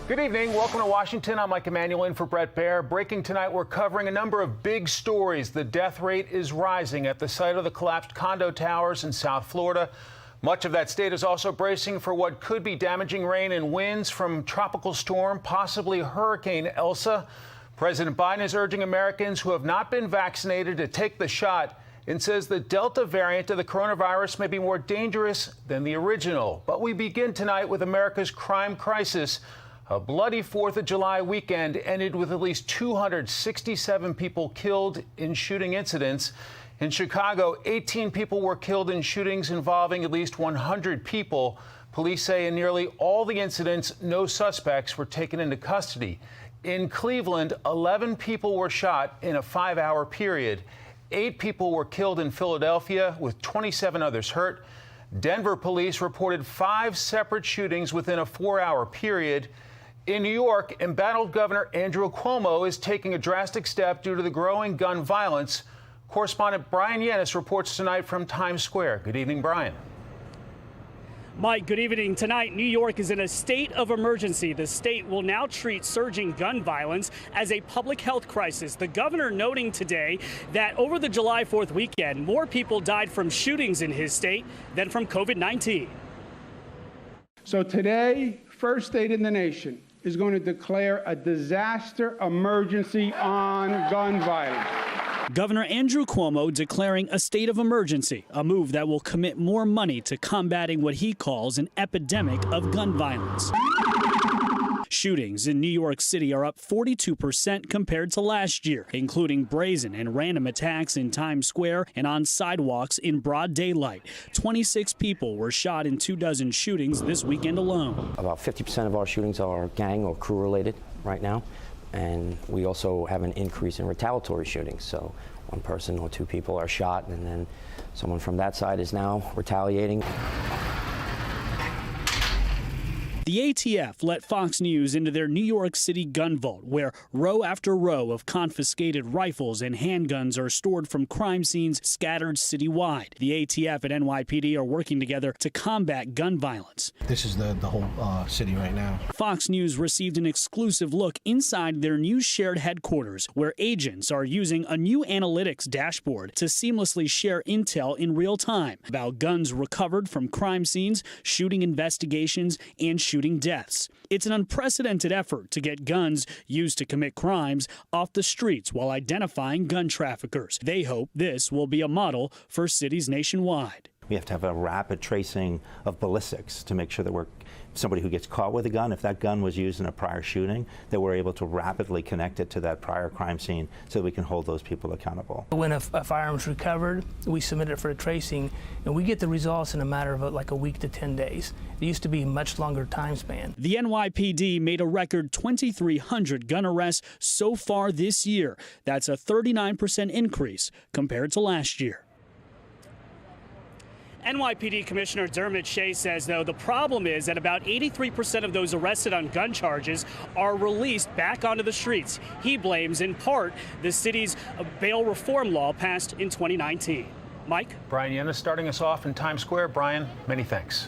Good evening. Welcome to Washington. I'm Mike Emanuel in for Brett Baer. Breaking tonight, we're covering a number of big stories. The death rate is rising at the site of the collapsed condo towers in South Florida. Much of that state is also bracing for what could be damaging rain and winds from tropical storm, possibly Hurricane Elsa. President Biden is urging Americans who have not been vaccinated to take the shot and says the Delta variant of the coronavirus may be more dangerous than the original. But we begin tonight with America's crime crisis. A bloody 4th of July weekend ended with at least 267 people killed in shooting incidents. In Chicago, 18 people were killed in shootings involving at least 100 people. Police say in nearly all the incidents, no suspects were taken into custody. In Cleveland, 11 people were shot in a 5-hour period. 8 people were killed in Philadelphia, with 27 others hurt. Denver police reported 5 separate shootings within a 4-hour period. In New York, embattled Governor Andrew Cuomo is taking a drastic step due to the growing gun violence. Correspondent Brian Yanis reports tonight from Times Square. Good evening, Brian. Mike, good evening. Tonight, New York is in a state of emergency. The state will now treat surging gun violence as a public health crisis. The governor noting today that over the July 4th weekend, more people died from shootings in his state than from COVID-19. So today, first state in the nation is going to declare a disaster emergency on gun violence. Governor Andrew Cuomo declaring a state of emergency, a move that will commit more money to combating what he calls an epidemic of gun violence. Shootings in New York City are up 42% compared to last year, including brazen and random attacks in Times Square and on sidewalks in broad daylight. 26 people were shot in 24 shootings this weekend alone. About 50% of our shootings are gang or crew related right now. And we also have an increase in retaliatory shootings. So one person or 2 people are shot, and then someone from that side is now retaliating. The ATF let Fox News into their New York City gun vault, where row after row of confiscated rifles and handguns are stored from crime scenes scattered citywide. The ATF and NYPD are working together to combat gun violence. This is the whole city right now. Fox News received an exclusive look inside their new shared headquarters, where agents are using a new analytics dashboard to seamlessly share intel in real time about guns recovered from crime scenes, shooting investigations, and shooting deaths. It's an unprecedented effort to get guns used to commit crimes off the streets while identifying gun traffickers. They hope this will be a model for cities nationwide. We have to have a rapid tracing of ballistics to make sure that somebody who gets caught with a gun, if that gun was used in a prior shooting, that we're able to rapidly connect it to that prior crime scene so that we can hold those people accountable. When a firearm is recovered, we submit it for a tracing, and we get the results in a matter of like a week to 10 days. It used to be a much longer time span. The NYPD made a record 2,300 gun arrests so far this year. That's a 39% increase compared to last year. NYPD Commissioner Dermot Shea says, though, the problem is that about 83% of those arrested on gun charges are released back onto the streets. He blames, in part, the city's bail reform law passed in 2019. Mike? Brian Yanis starting us off in Times Square. Brian, many thanks.